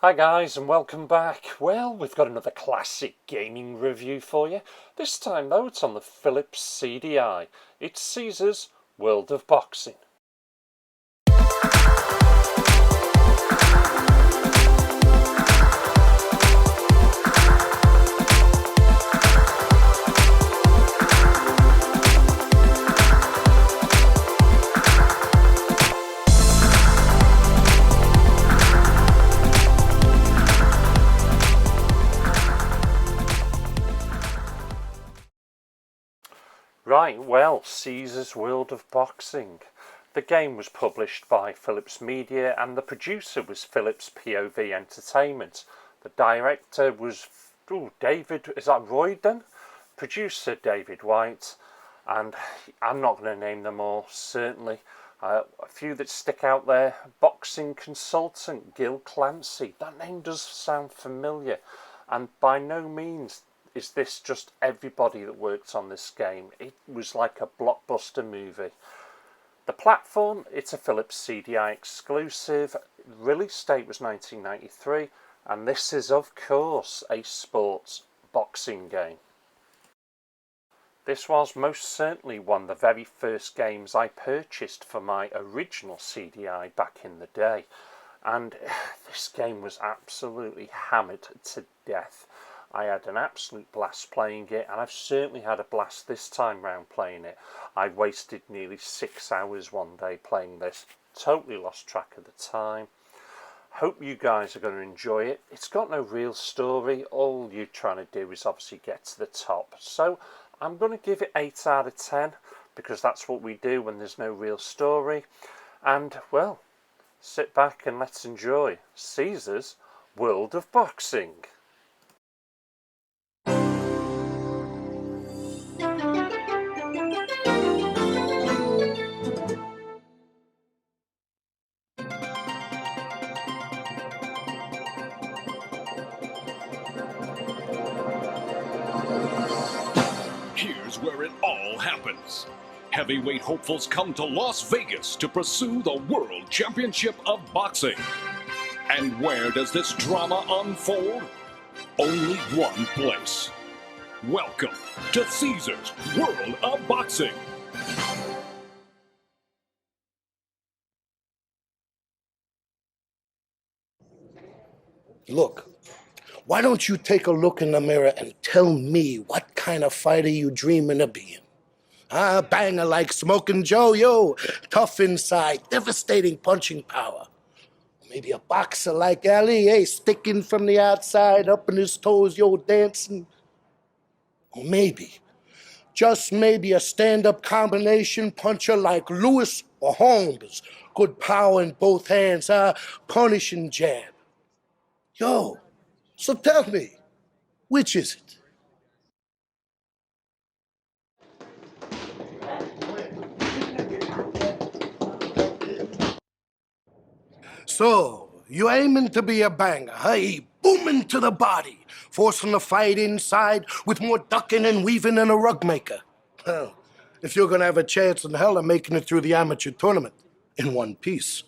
Hi guys and welcome back. Well, we've got another classic gaming review for you. This time though it's on the Philips CDI. It's Caesar's World of Boxing. Right, well, Caesar's World of Boxing. The game was published by Philips Media and the producer was Philips POV Entertainment. The director was David, is that Royden? Producer David White, and I'm not going to name them all, certainly. A few that stick out there: boxing consultant Gil Clancy. That name does sound familiar, and by no means is this just everybody that worked on this game. It was like a blockbuster movie. The platform, it's a Philips CDI exclusive. Release date was 1993, and this is of course a sports boxing game. This was most certainly one of the very first games I purchased for my original CDI back in the day, and this game was absolutely hammered to death. I had an absolute blast playing it, and I've certainly had a blast this time round playing it. I wasted nearly 6 hours one day playing this. Totally lost track of the time. Hope you guys are going to enjoy it. It's got no real story. All you're trying to do is obviously get to the top. So I'm going to give it 8 out of 10, because that's what we do when there's no real story. And, well, sit back and let's enjoy Caesar's World of Boxing. Here's where it all happens. Heavyweight hopefuls come to Las Vegas to pursue the World Championship of Boxing. And where does this drama unfold? Only one place. Welcome to Caesar's World of Boxing. Look, why don't you take a look in the mirror and tell me what kind of fighter you dreaming of being? A banger like Smoking Joe, yo, tough inside, devastating punching power. Maybe a boxer like Ali, hey, sticking from the outside, up in his toes, yo, dancing. Or maybe, just maybe a stand-up combination puncher like Lewis or Holmes. Good power in both hands, punishing jab. Yo, so tell me, which is it? So, you aiming to be a banger, hey? Booming to the body, forcing the fight inside with more ducking and weaving than a rug maker. Well, if you're gonna have a chance in hell of making it through the amateur tournament in one piece,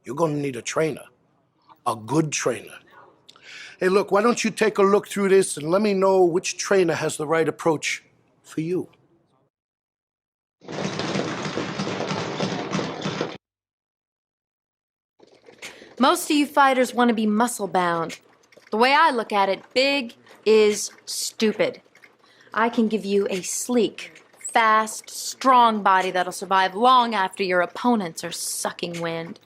you're gonna need a trainer, a good trainer. Hey, look, why don't you take a look through this and let me know which trainer has the right approach for you. Most of you fighters want to be muscle-bound. The way I look at it, big is stupid. I can give you a sleek, fast, strong body that'll survive long after your opponents are sucking wind.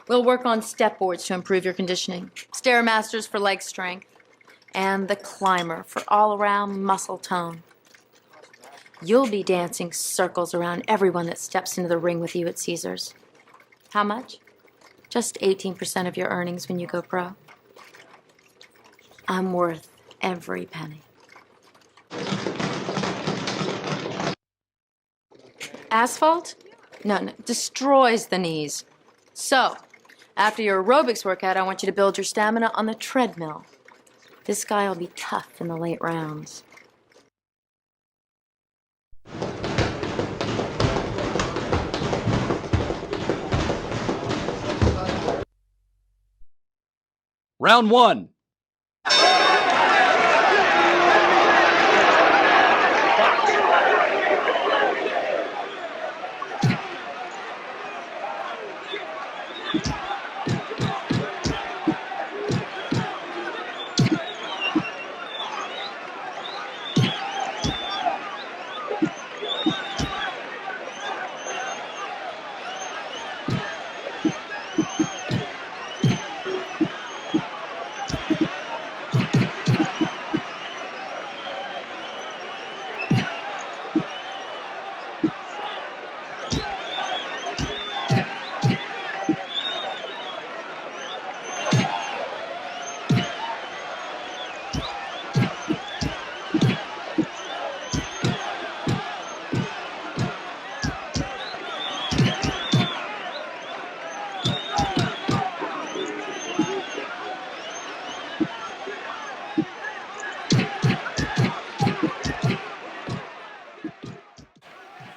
We'll work on step boards to improve your conditioning, Stairmasters for leg strength, and the climber for all-around muscle tone. You'll be dancing circles around everyone that steps into the ring with you at Caesars. How much? Just 18% of your earnings when you go pro. I'm worth every penny. Asphalt? No, destroys the knees. So, after your aerobics workout, I want you to build your stamina on the treadmill. This guy will be tough in the late rounds. Round one.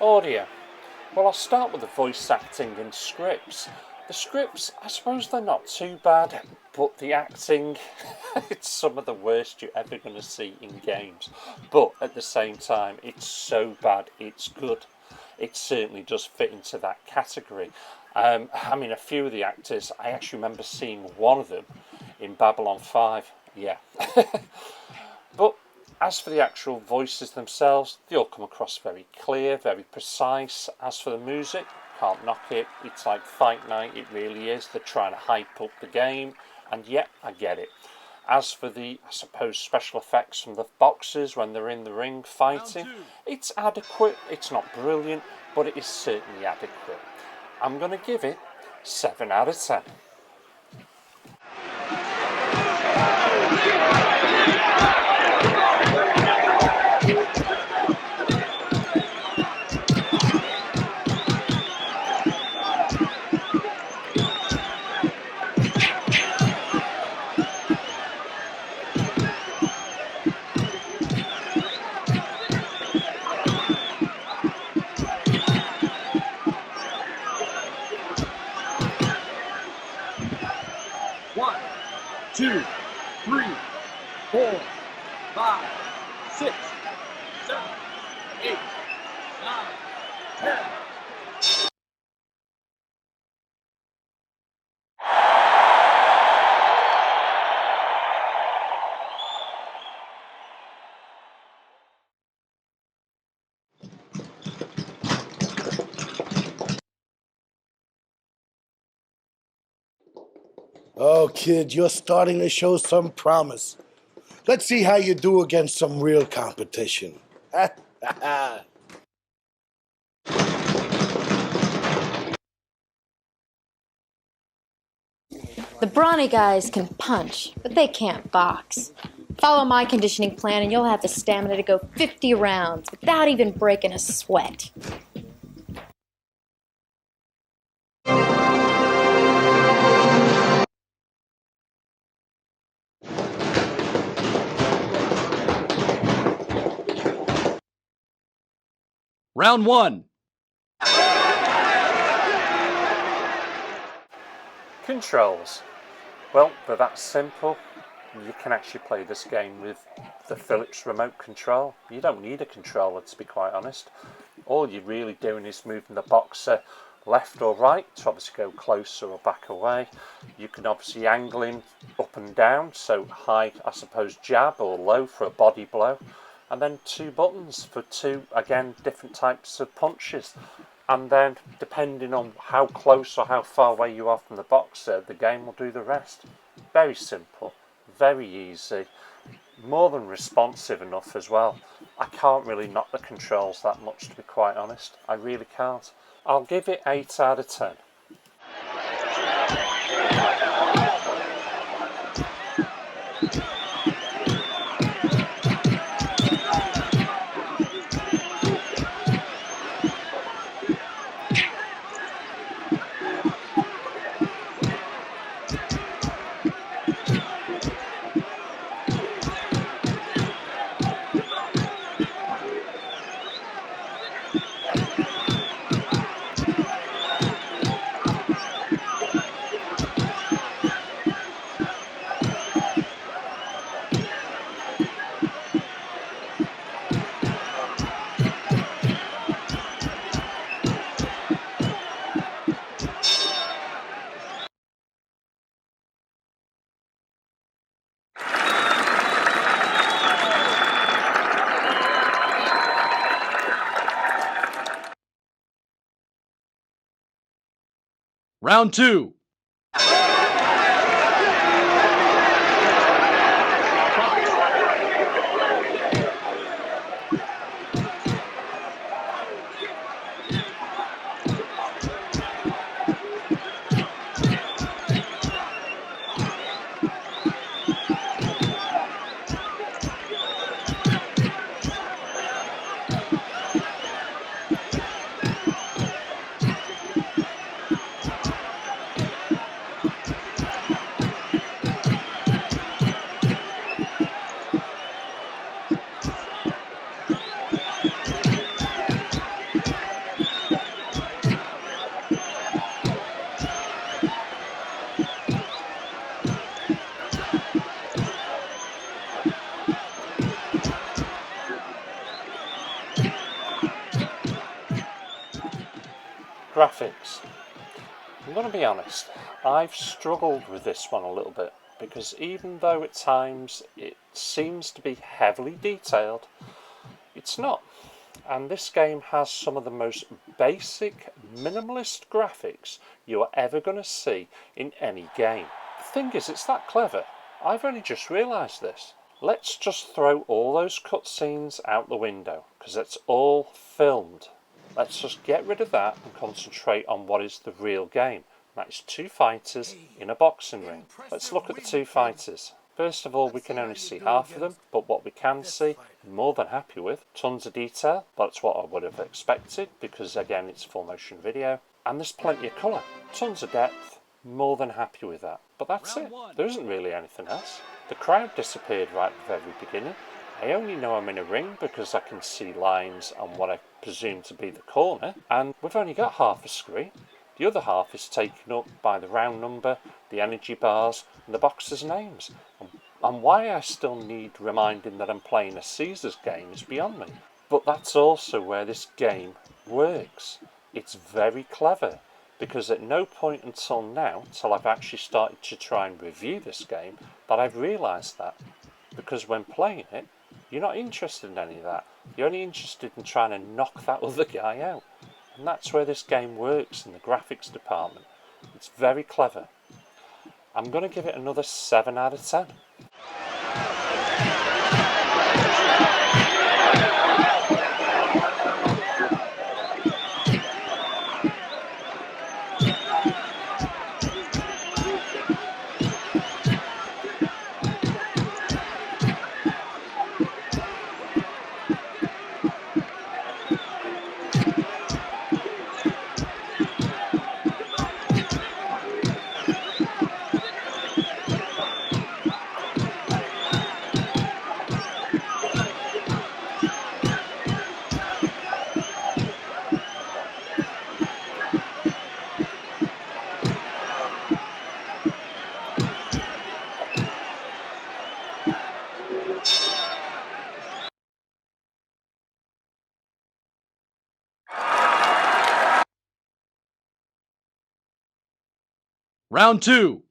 Audio. Well, I'll start with the voice acting and scripts. The scripts, I suppose they're not too bad, but the acting, it's some of the worst you're ever going to see in games. But at the same time, it's so bad, it's good. It certainly does fit into that category. I mean, a few of the actors, I actually remember seeing one of them in Babylon 5. Yeah. But as for the actual voices themselves, they all come across very clear, very precise. As for the music, can't knock it. It's like Fight Night, it really is. They're trying to hype up the game, and yet I get it. As for the, I suppose, special effects from the boxers when they're in the ring fighting, it's adequate. It's not brilliant, but it is certainly adequate. I'm going to give it 7 out of 10. One, two, 3, 4, 5, 6, 7, 8, 9, 10. Oh, kid, you're starting to show some promise. Let's see how you do against some real competition. The brawny guys can punch, but they can't box. Follow my conditioning plan and you'll have the stamina to go 50 rounds without even breaking a sweat. Round one. Controls. Well, they're that simple. You can actually play this game with the Philips remote control. You don't need a controller, to be quite honest. All you're really doing is moving the boxer left or right to obviously go closer or back away. You can obviously angle him up and down, so high, I suppose, jab, or low for a body blow. And then 2 buttons for 2, again, different types of punches. And then, depending on how close or how far away you are from the boxer, the game will do the rest. Very simple, very easy, more than responsive enough as well. I can't really knock the controls that much, to be quite honest. I really can't. I'll give it 8 out of 10. Round 2. Graphics. I'm going to be honest, I've struggled with this one a little bit because even though at times it seems to be heavily detailed, it's not. And this game has some of the most basic, minimalist graphics you're ever going to see in any game. The thing is, it's that clever. I've only just realised this. Let's just throw all those cutscenes out the window because it's all filmed. Let's just get rid of that and concentrate on what is the real game. That is two fighters in a boxing ring. Let's look at the two fighters. First of all, we can only see half of them, but what we can see, I'm more than happy with. Tons of detail, that's what I would have expected, because again, it's full motion video. And there's plenty of colour, tons of depth, more than happy with that. But that's it, there isn't really anything else. The crowd disappeared right at the very beginning. I only know I'm in a ring because I can see lines on what I presume to be the corner, and we've only got half a screen. The other half is taken up by the round number, the energy bars, and the boxers' names. And why I still need reminding that I'm playing a Caesars game is beyond me. But that's also where this game works. It's very clever, because at no point until now, till I've actually started to try and review this game, that I've realised that. Because when playing it, you're not interested in any of that. You're only interested in trying to knock that other guy out. And that's where this game works in the graphics department. It's very clever. I'm going to give it another 7 out of 10. Round 2.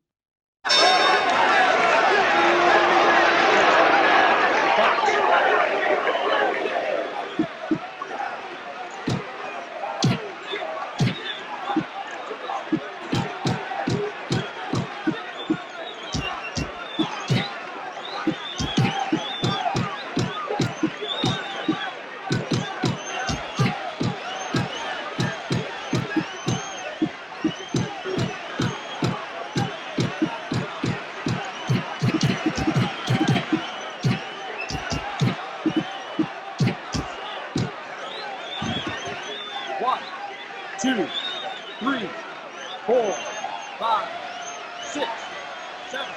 One, two, three, 4, 5, 6, 7.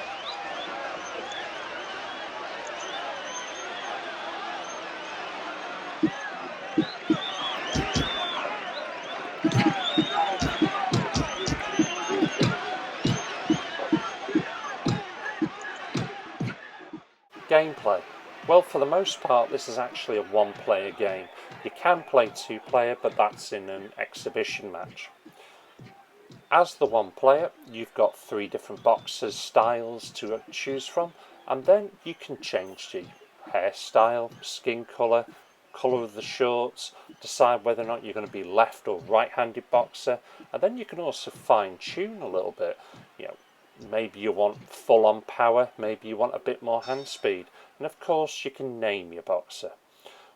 Gameplay. Well, for the most part, this is actually a one-player game. You can play two-player, but that's in an exhibition match. As the one player, you've got 3 different boxers styles to choose from, and then you can change the hairstyle, skin colour, colour of the shorts, decide whether or not you're going to be left or right-handed boxer, and then you can also fine-tune a little bit. Maybe you want full-on power, maybe you want a bit more hand speed, and of course you can name your boxer.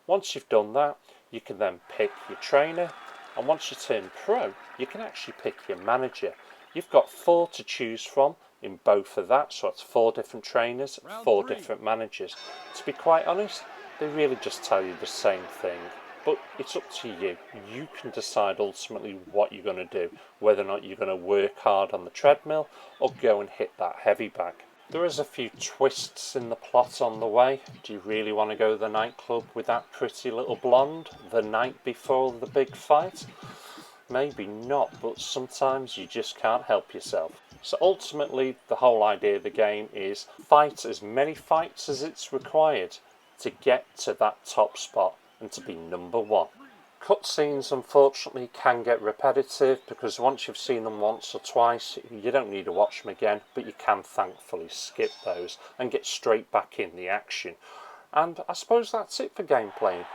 Once you've done that, you can then pick your trainer, and once you turn pro, you can actually pick your manager. You've got 4 to choose from in both of that, so it's 4 different trainers, 4 different managers. To be quite honest, they really just tell you the same thing, but it's up to you. You can decide ultimately what you're going to do, whether or not you're going to work hard on the treadmill or go and hit that heavy bag. There is a few twists in the plot on the way. Do you really want to go to the nightclub with that pretty little blonde the night before the big fight? Maybe not, but sometimes you just can't help yourself. So ultimately, the whole idea of the game is fight as many fights as it's required to get to that top spot and to be number 1. Cutscenes unfortunately can get repetitive because once you've seen them once or twice, you don't need to watch them again, but you can thankfully skip those and get straight back in the action. And I suppose that's it for gameplay.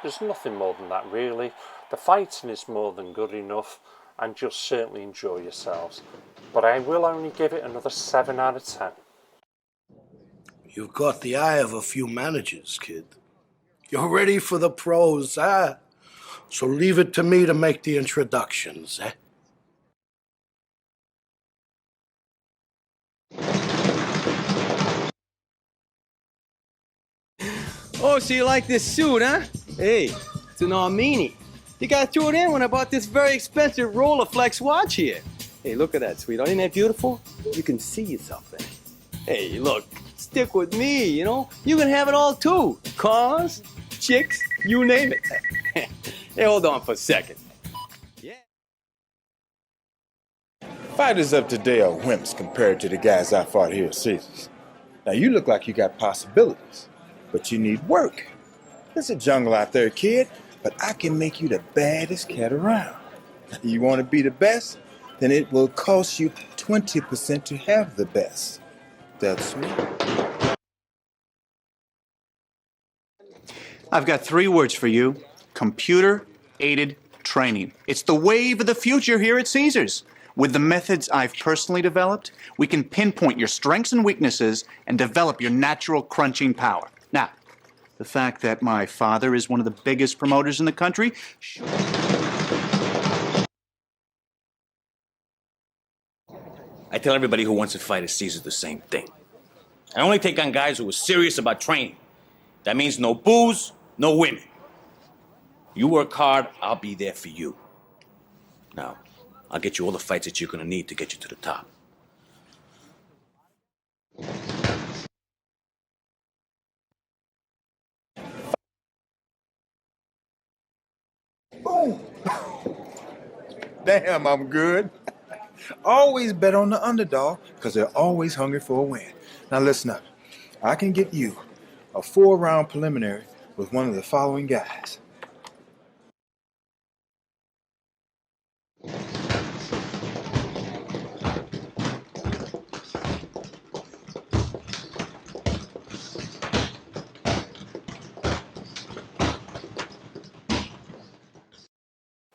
There's nothing more than that really. The fighting is more than good enough, and you'll certainly enjoy yourselves. But I will only give it another 7 out of 10. You've got the eye of a few managers, kid. You're ready for the pros, huh? So leave it to me to make the introductions, eh? Oh, so you like this suit, huh? Hey, it's an Armani. You got threw it in when I bought this very expensive Rolleiflex watch here. Hey, look at that, sweetheart. Ain't that beautiful? You can see yourself in it. Hey, look, stick with me, you know? You can have it all, too. Cars, chicks, you name it. Hey, hold on for a second. Yeah. Fighters of today are wimps compared to the guys I fought here at Caesars. Now, you look like you got possibilities, but you need work. There's a jungle out there, kid, but I can make you the baddest cat around. You want to be the best? Then it will cost you 20% to have the best. That's me. I've got 3 words for you. Computer-aided training. It's the wave of the future here at Caesars. With the methods I've personally developed, we can pinpoint your strengths and weaknesses and develop your natural crunching power. Now, the fact that my father is one of the biggest promoters in the country... I tell everybody who wants to fight at Caesars the same thing. I only take on guys who are serious about training. That means no booze, no women. You work hard, I'll be there for you. Now, I'll get you all the fights that you're gonna need to get you to the top. Boom! Damn, I'm good. Always bet on the underdog, because they're always hungry for a win. Now listen up. I can get you a 4-round preliminary with one of the following guys.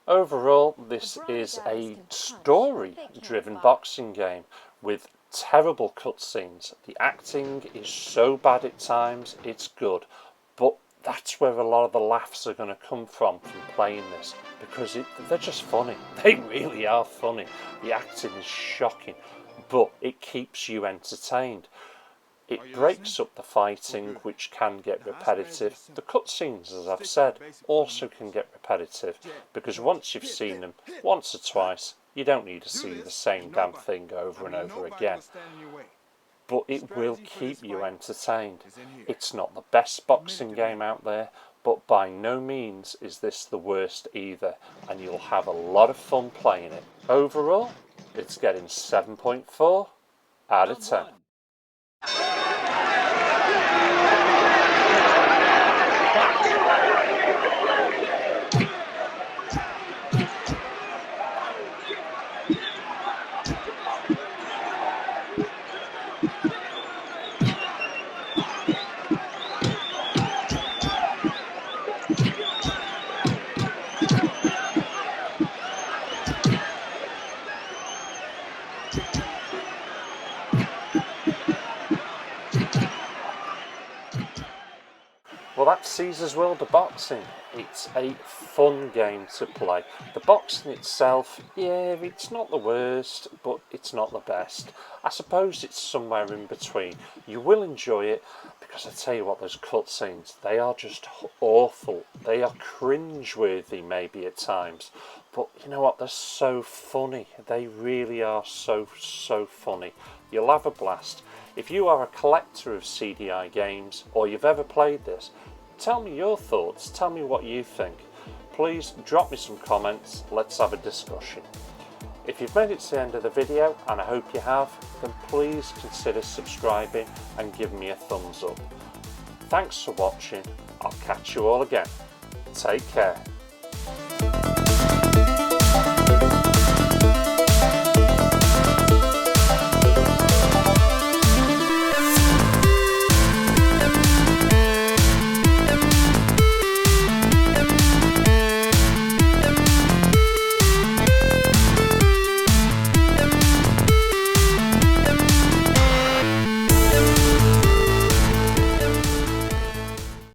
Overall, this is a story-driven boxing game with terrible cutscenes. The acting is so bad at times, it's good. But that's where a lot of the laughs are going to come from playing this, because they're just funny. They really are funny. The acting is shocking, but it keeps you entertained. It breaks up the fighting, which can get repetitive. The cutscenes, as I've said, also can get repetitive, because once you've seen them once or twice, you don't need to see the same damn thing over and over again. But it will keep you entertained. It's not the best boxing game out there, but by no means is this the worst either, and you'll have a lot of fun playing it. Overall, it's getting 7.4 out of 10. that's Caesar's World of Boxing. It's a fun game to play. The boxing itself, yeah, it's not the worst, but it's not the best. I suppose it's somewhere in between. You will enjoy it, because I tell you what, those cutscenes, they are just awful. They are cringe-worthy maybe at times. But you know what, they're so funny. They really are so funny. You'll have a blast. If you are a collector of CDI games, or you've ever played this, tell me your thoughts, tell me what you think. Please drop me some comments, let's have a discussion. If you've made it to the end of the video, and I hope you have, then please consider subscribing and giving me a thumbs up. Thanks for watching, I'll catch you all again. Take care.